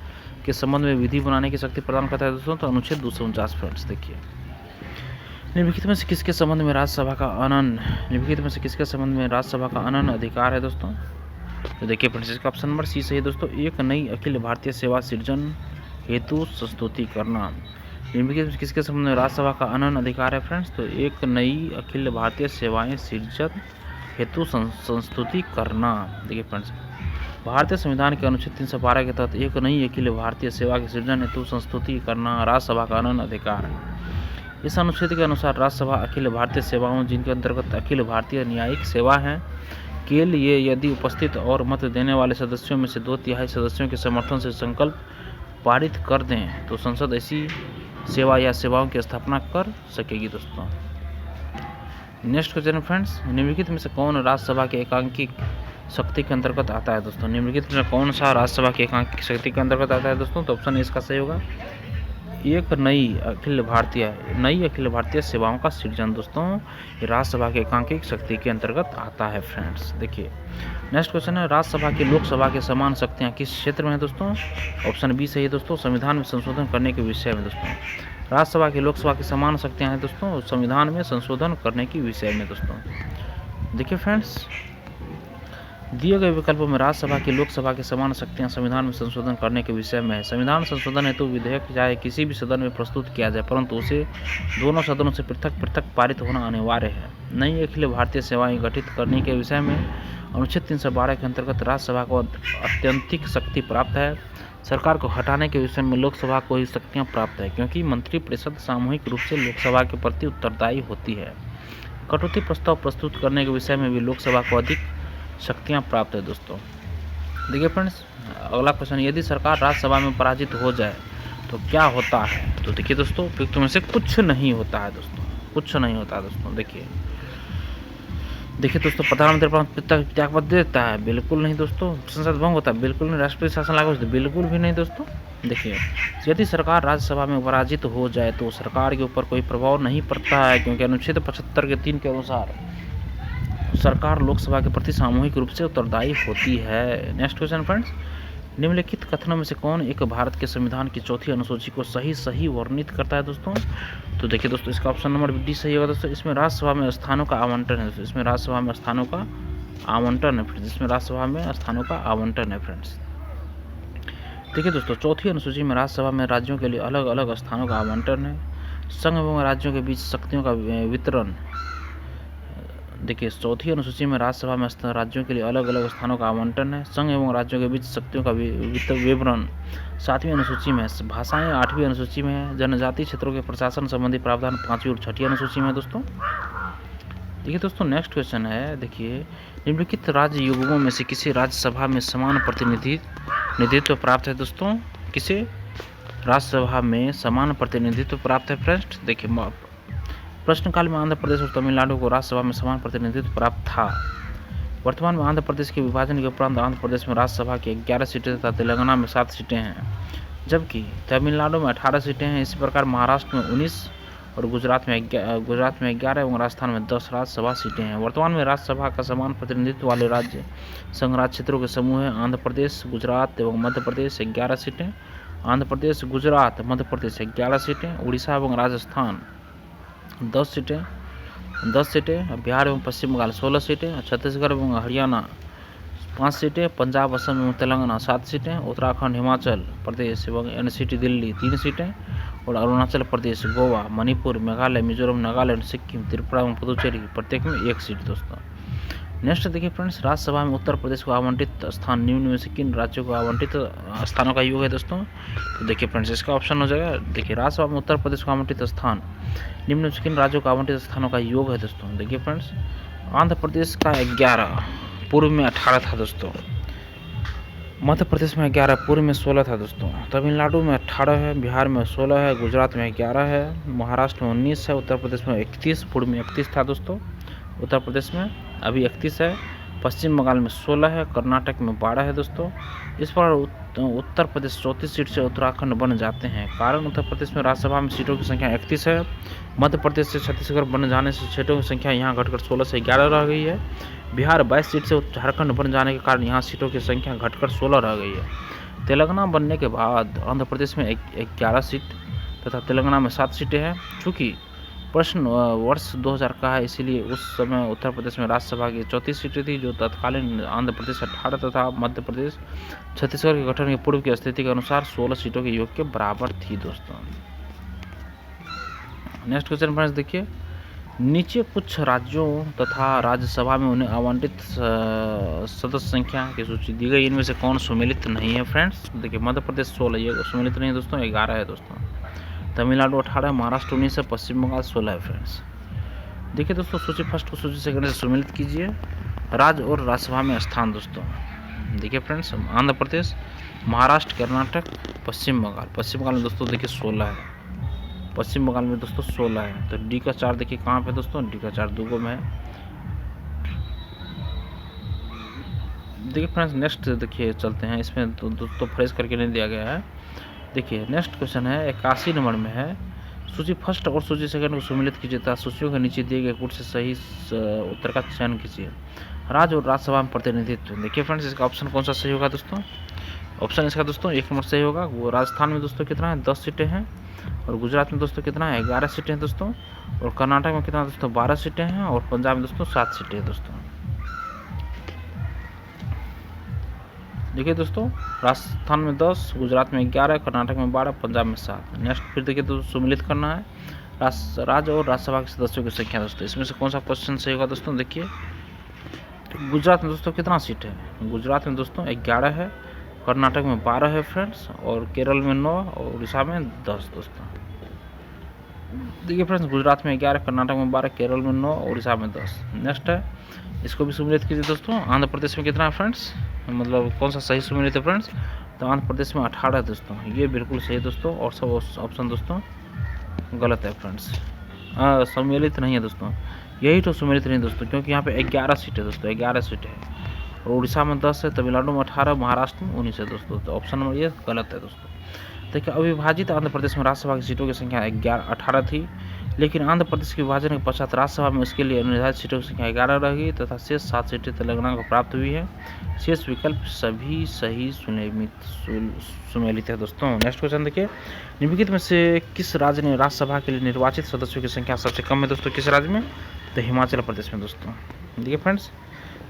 Speaker 1: के संबंध में विधि बनाने की शक्ति प्रदान करता है दोस्तों। तो अनुच्छेद 249 फ्रेंड्स। देखिए निम्नलिखित में से किसके संबंध में राज्यसभा का अनन्य अधिकार है दोस्तों। तो देखिए फ्रेंड्स इसका ऑप्शन नंबर सी सही है दोस्तों, एक नई अखिल भारतीय सेवा सृजन हेतु संस्तुति करना। निम्नलिखित में किसके संबंध में राज्यसभा का अनन्य अधिकार है फ्रेंड्स। तो एक नई अखिल भारतीय सेवाएं सृजन हेतु संस्तुति करना। देखिए फ्रेंड्स, भारतीय संविधान के अनुच्छेद 312 के तहत एक नई अखिल भारतीय सेवा के सृजन हेतु संस्तुति करना राज्यसभा का अनन्य अधिकार है। इस अनुच्छेद के अनुसार राज्यसभा अखिल भारतीय सेवाओं, जिनके अंतर्गत अखिल भारतीय न्यायिक सेवा है, के लिए यदि उपस्थित और मत देने वाले सदस्यों में से 2/3 सदस्यों के समर्थन से संकल्प पारित कर दें तो संसद ऐसी सेवा या सेवाओं की स्थापना कर सकेगी। दोस्तों नेक्स्ट क्वेश्चन फ्रेंड्स, निम्नलिखित में से कौन राज्यसभा के एकांकिक शक्ति के अंतर्गत आता है। दोस्तों निम्नलिखित में कौन सा राज्यसभा की एकांकिक शक्ति के अंतर्गत आता है। दोस्तों तो ऑप्शन इसका सही होगा एक नई अखिल भारतीय सेवाओं का सृजन। दोस्तों ये राज्यसभा के एकांकिक शक्ति के अंतर्गत आता है। फ्रेंड्स देखिए नेक्स्ट क्वेश्चन है, राज्यसभा की लोकसभा के समान शक्तियां किस क्षेत्र में है। दोस्तों ऑप्शन बी सही है। दोस्तों संविधान में संशोधन करने के विषय में। दोस्तों राज्यसभा की लोकसभा की समान शक्तियां हैं दोस्तों संविधान में संशोधन करने की विषय में। दोस्तों देखिए फ्रेंड्स, दिए गए विकल्पों में राज्यसभा की लोकसभा की समान शक्तियां संविधान में संशोधन करने के विषय में है। संविधान संशोधन हेतु विधेयक चाहे किसी भी सदन में प्रस्तुत किया जाए, परंतु उसे दोनों सदनों से पृथक पृथक पारित होना अनिवार्य है। नई अखिल भारतीय सेवाएं गठित करने के विषय में अनुच्छेद 312 के अंतर्गत राज्यसभा को अत्यंतिक शक्ति प्राप्त है। सरकार को हटाने के विषय में लोकसभा को ही शक्तियाँ प्राप्त है, क्योंकि मंत्रिपरिषद सामूहिक रूप से लोकसभा के प्रति उत्तरदायी होती है। कटौती प्रस्ताव प्रस्तुत करने के विषय में भी लोकसभा को अधिक शक्तियां प्राप्त है। दोस्तों देखिए फ्रेंड्स, अगला क्वेश्चन, यदि सरकार राज्यसभा में पराजित हो जाए तो क्या होता है। तो देखिए दोस्तों उपयुक्त में से कुछ नहीं होता है। दोस्तों कुछ नहीं होता है। दोस्तों देखिए दोस्तों, प्रधानमंत्री त्यागपत्र देता है, बिल्कुल नहीं। दोस्तों संसद भंग होता है, बिल्कुल नहीं। राष्ट्रपति शासन लागू होता है, बिल्कुल भी नहीं। दोस्तों देखिए, यदि सरकार राज्यसभा में पराजित हो जाए तो सरकार के ऊपर कोई प्रभाव नहीं पड़ता है, क्योंकि अनुच्छेद 75 के 3 के अनुसार सरकार लोकसभा के प्रति सामूहिक रूप से उत्तरदायी होती है। नेक्स्ट क्वेश्चन फ्रेंड्स, निम्नलिखित कथनों में से कौन एक भारत के संविधान की 4थी अनुसूची को सही वर्णित करता है। दोस्तों तो देखिए दोस्तों, इसका ऑप्शन नंबर डी सही होगा। दोस्तों इसमें राज्यसभा में स्थानों का आवंटन है। इसमें राज्यसभा में स्थानों का आवंटन है फ्रेंड्स। इसमें राज्यसभा में स्थानों का आवंटन है फ्रेंड्स। देखिए दोस्तों, 4थी अनुसूची में राज्यसभा में राज्यों के लिए अलग अलग स्थानों का आवंटन है। संघ एवं राज्यों के बीच शक्तियों का वितरण। देखिए 4थी अनुसूची में राज्यसभा में राज्यों के लिए अलग अलग स्थानों का आवंटन है। संघ एवं राज्यों के बीच शक्तियों का विवरण 7वीं अनुसूची में। भाषाएं 8वीं अनुसूची में है। जनजातीय क्षेत्रों के प्रशासन संबंधी प्रावधान 5वीं और 6ठी अनुसूची में। दोस्तों देखिए दोस्तों, नेक्स्ट क्वेश्चन है, देखिए निम्नलिखित राज्य युग्मों में से किसी राज्यसभा में समान प्रतिनिधित्व प्राप्त है। दोस्तों किसे राज्यसभा में समान प्रतिनिधित्व प्राप्त है। फ्रेंड्स देखिए, प्रश्नकाल में आंध्र प्रदेश और तमिलनाडु को राज्यसभा में समान प्रतिनिधित्व प्राप्त था। वर्तमान में आंध्र प्रदेश के विभाजन के उपरांत आंध्र प्रदेश में राज्यसभा की 11 सीटें तथा तेलंगाना में 7 सीटें हैं, जबकि तमिलनाडु में 18 सीटें हैं। इसी प्रकार महाराष्ट्र में 19 और गुजरात में 11 एवं राजस्थान में 10 राज्यसभा सीटें हैं। वर्तमान में राज्यसभा का समान प्रतिनिधित्व वाले राज्य संघ राज्य क्षेत्रों के समूह हैं। आंध्र प्रदेश, गुजरात एवं मध्य प्रदेश 11 सीटें, आंध्र प्रदेश, गुजरात, मध्य प्रदेश 11 सीटें, उड़ीसा एवं राजस्थान 10 सीटें, बिहार एवं पश्चिम बंगाल 16 सीटें, छत्तीसगढ़ एवं हरियाणा 5 सीटें, पंजाब, असम एवं तेलंगाना 7 सीटें, उत्तराखंड, हिमाचल प्रदेश एवं एनसीटी दिल्ली 3 सीटें और अरुणाचल प्रदेश, गोवा, मणिपुर, मेघालय, मिजोरम, नागालैंड, सिक्किम, त्रिपुरा एवं पुदुचेरी प्रत्येक में 1 सीट। दोस्तों नेक्स्ट देखिए फ्रेंड्स, राज्यसभा में उत्तर प्रदेश को आवंटित स्थान निम्न में से किन राज्यों को आवंटित स्थानों का योग है। दोस्तों तो देखिए फ्रेंड्स, इसका ऑप्शन हो जाएगा, देखिए राज्यसभा में उत्तर प्रदेश को आवंटित स्थान निम्न में से किन राज्यों को आवंटित स्थानों का योग है। दोस्तों देखिए फ्रेंड्स, आंध्र प्रदेश का 11, पूर्व में 18 था। दोस्तों मध्य प्रदेश में 11, पूर्व में 16 था। दोस्तों तमिलनाडु में 18 है, बिहार में 16 है, गुजरात में 11 है, महाराष्ट्र में 19 है, उत्तर प्रदेश में 31, पूर्व में 31 था। दोस्तों उत्तर प्रदेश में अभी 31 है, पश्चिम बंगाल में 16 है, कर्नाटक में 12 है। दोस्तों इस पर उत्तर प्रदेश 34 सीट से उत्तराखंड बन जाते हैं। कारण उत्तर प्रदेश में राज्यसभा में सीटों की संख्या 31 है। मध्य प्रदेश से छत्तीसगढ़ बन जाने से सीटों की संख्या यहाँ घटकर 16 से 11 रह गई है। बिहार 22 सीट से झारखंड बन जाने के कारण यहाँ सीटों की संख्या घटकर 16 रह गई है। तेलंगाना बनने के बाद आंध्र प्रदेश में 11 सीट तथा तेलंगाना में 7 सीटें हैं। चूँकि प्रश्न वर्ष 2000 का है, इसीलिए उस समय उत्तर प्रदेश में राज्यसभा की 34 सीटें थी, जो तत्कालीन आंध्र प्रदेश 18 तथा मध्य प्रदेश छत्तीसगढ़ के गठन के पूर्व की स्थिति के अनुसार 16 सीटों के योग के बराबर थी। दोस्तों नेक्स्ट क्वेश्चन फ्रेंड्स देखिए, नीचे कुछ राज्यों तथा राज्यसभा में उन्हें आवंटित सदस्य संख्या की सूची दी गई, इनमें से कौन सुमेलित नहीं है। फ्रेंड्स देखिए, मध्य प्रदेश 16, ये सुमेलित नहीं है। दोस्तों 11 है। दोस्तों तमिलनाडु 18 है, महाराष्ट्र 19 है, पश्चिम बंगाल 16 है फ्रेंड्स। देखिए दोस्तों, सूची फर्स्ट को सूची सेकंड से सम्मिलित कीजिए। राज्य और राज्यसभा में स्थान दोस्तों, देखिए फ्रेंड्स, आंध्र प्रदेश, महाराष्ट्र, कर्नाटक, पश्चिम बंगाल। पश्चिम बंगाल में दोस्तों देखिए 16 है, पश्चिम बंगाल में दोस्तों 16 है। तो डी का 4 देखिए कहाँ पे दोस्तों, डी का 4 दूगो में है। देखिए फ्रेंड्स, नेक्स्ट देखिए चलते हैं, इसमें तो फ्रेश करके नहीं दिया गया है। देखिए नेक्स्ट क्वेश्चन है 81 नंबर में है, सूची फर्स्ट और सूची सेकंड को सम्मिलित कीजिए तथा सूचियों के नीचे दिए गए गुट से सही उत्तर का चयन कीजिए। राज्य और राज्यसभा में प्रतिनिधित्व। देखिए फ्रेंड्स, इसका ऑप्शन कौन सा सही होगा दोस्तों, ऑप्शन इसका दोस्तों 1 नंबर सही होगा। वो राजस्थान में दोस्तों कितना है, 10 सीटें हैं, और गुजरात में दोस्तों कितना है, 11 सीटें हैं दोस्तों, और कर्नाटक में कितना दोस्तों, 12 सीटें हैं, और पंजाब में दोस्तों 7 सीटें हैं दोस्तों। देखिए दोस्तों, राजस्थान में 10, गुजरात में 11, कर्नाटक में 12, पंजाब में 7। नेक्स्ट फिर देखिए दोस्तों, सम्मिलित करना है राज्य और राज्यसभा के सदस्यों की संख्या दोस्तों। इसमें से कौन सा क्वेश्चन सही होगा दोस्तों, देखिए गुजरात में दोस्तों कितना सीट है, गुजरात में दोस्तों 11 है, कर्नाटक में 12 है फ्रेंड्स, और केरल में 9, और उड़ीसा में 10 दोस्तों। देखिए फ्रेंड्स, गुजरात में 11, कर्नाटक में 12, केरल में 9, उड़ीसा में 10। नेक्स्ट है, इसको भी सम्मिलित कीजिए दोस्तों। आंध्र प्रदेश में कितना है फ्रेंड्स, मतलब कौन सा सही सम्मिलित है फ्रेंड्स, तो आंध्र प्रदेश में 18 है दोस्तों, ये बिल्कुल सही है दोस्तों, और सब ऑप्शन दोस्तों गलत है फ्रेंड्स, सम्मिलित नहीं है दोस्तों, यही तो सम्मिलित नहीं दोस्तों, क्योंकि यहाँ पे 11 सीट है दोस्तों, 11 सीट है, और उड़ीसा में 10 है, तमिलनाडु में 18, महाराष्ट्र में 19 है दोस्तों। तो ऑप्शन नंबर ये गलत है दोस्तों। देखिए, अविभाजित आंध्र प्रदेश में राज्यसभा की सीटों की संख्या 18 थी, लेकिन आंध्र प्रदेश के विभाजन के पश्चात राज्यसभा में उसके लिए निर्धारित सीटों की संख्या 11 रहेगी तथा शेष 7 सीटें तेलंगाना को प्राप्त हुई है। शेष विकल्प सभी सही सुमेलित है दोस्तों। नेक्स्ट क्वेश्चन देखिए, निम्नलिखित में से किस राज्य ने राज्यसभा के लिए निर्वाचित सदस्यों की संख्या सबसे कम है दोस्तों, किस राज्य में, तो हिमाचल प्रदेश में दोस्तों। देखिए फ्रेंड्स,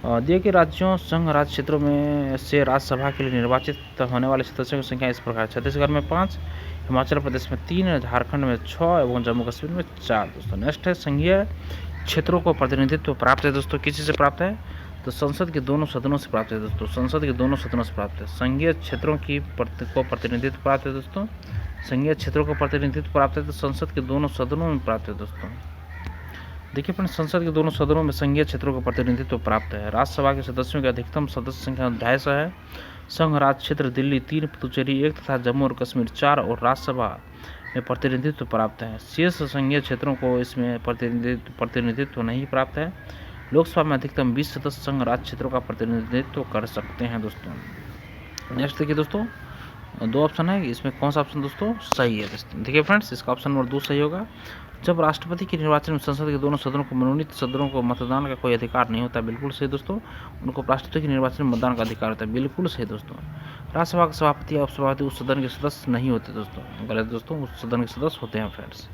Speaker 1: दिए गए राज्यों संघ राज्य क्षेत्रों में से राज्यसभा के लिए निर्वाचित होने वाले सदस्यों की संख्या इस प्रकार: छत्तीसगढ़ में 5, हिमाचल प्रदेश में 3, झारखंड में 6 एवं जम्मू कश्मीर में 4 दोस्तों। नेक्स्ट है, संघीय क्षेत्रों को प्रतिनिधित्व प्राप्त है दोस्तों, किसी से प्राप्त है, तो संसद के दोनों सदनों से प्राप्त है दोस्तों, संसद के दोनों सदनों से प्राप्त है। संघीय क्षेत्रों को प्रतिनिधित्व प्राप्त है दोस्तों, संघीय क्षेत्रों को प्रतिनिधित्व प्राप्त है तो संसद के दोनों सदनों में प्राप्त है दोस्तों। देखिए फ्रेंड्स, संसद के दोनों सदनों में संघीय क्षेत्रों का प्रतिनिधित्व प्राप्त है। राज्यसभा के सदस्यों की अधिकतम सदस्य संख्या 250 है। संघ राज्य क्षेत्र दिल्ली 3, पुदुचेरी 1 तथा जम्मू और कश्मीर 4 और राज्यसभा में प्रतिनिधित्व प्राप्त है। शेष संघीय क्षेत्रों को इसमें प्रतिनिधित्व नहीं प्राप्त है। लोकसभा में अधिकतम 20 सदस्य संघ राज्य क्षेत्रों का प्रतिनिधित्व कर सकते हैं दोस्तों। नेक्स्ट देखिए दोस्तों, 2 ऑप्शन है, इसमें कौन सा ऑप्शन दोस्तों सही है दोस्तों। देखिए फ्रेंड्स, इसका ऑप्शन नंबर 2 सही होगा। जब राष्ट्रपति के निर्वाचन में संसद के दोनों सदनों को मनोनीत सदनों को मतदान का कोई अधिकार नहीं होता, बिल्कुल सही दोस्तों। उनको राष्ट्रपति के निर्वाचन में मतदान का अधिकार होता है, बिल्कुल सही दोस्तों। राज्यसभा के सभापति या उपसभापति उस सदन के सदस्य नहीं होते दोस्तों, गलत दोस्तों, उस सदन के सदस्य होते हैं फ्रेंड्स।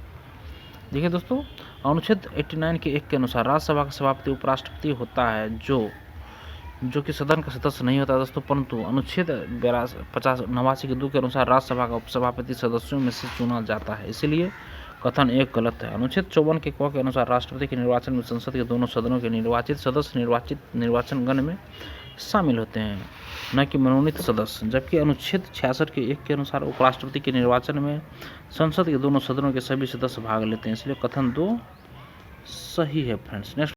Speaker 1: देखिए दोस्तों, अनुच्छेद 89 के 1 के अनुसार राज्यसभा का सभापति उपराष्ट्रपति होता है, जो कि सदन का सदस्य नहीं होता दोस्तों, परंतु अनुच्छेद 89 के 2 के अनुसार राज्यसभा का उपसभापति सदस्यों में से चुना जाता है, इसलिए कथन 1 गलत है। अनुच्छेद 54 के क के अनुसार राष्ट्रपति के निर्वाचन में संसद के दोनों सदनों के निर्वाचित सदस्य निर्वाचन गण में शामिल होते हैं, न कि मनोनीत सदस्य, जबकि अनुच्छेद 66 के 1 के अनुसार उपराष्ट्रपति के निर्वाचन में संसद के दोनों सदनों के सभी सदस्य भाग लेते हैं, इसलिए कथन 2 सही है फ्रेंड्स। नेक्स्ट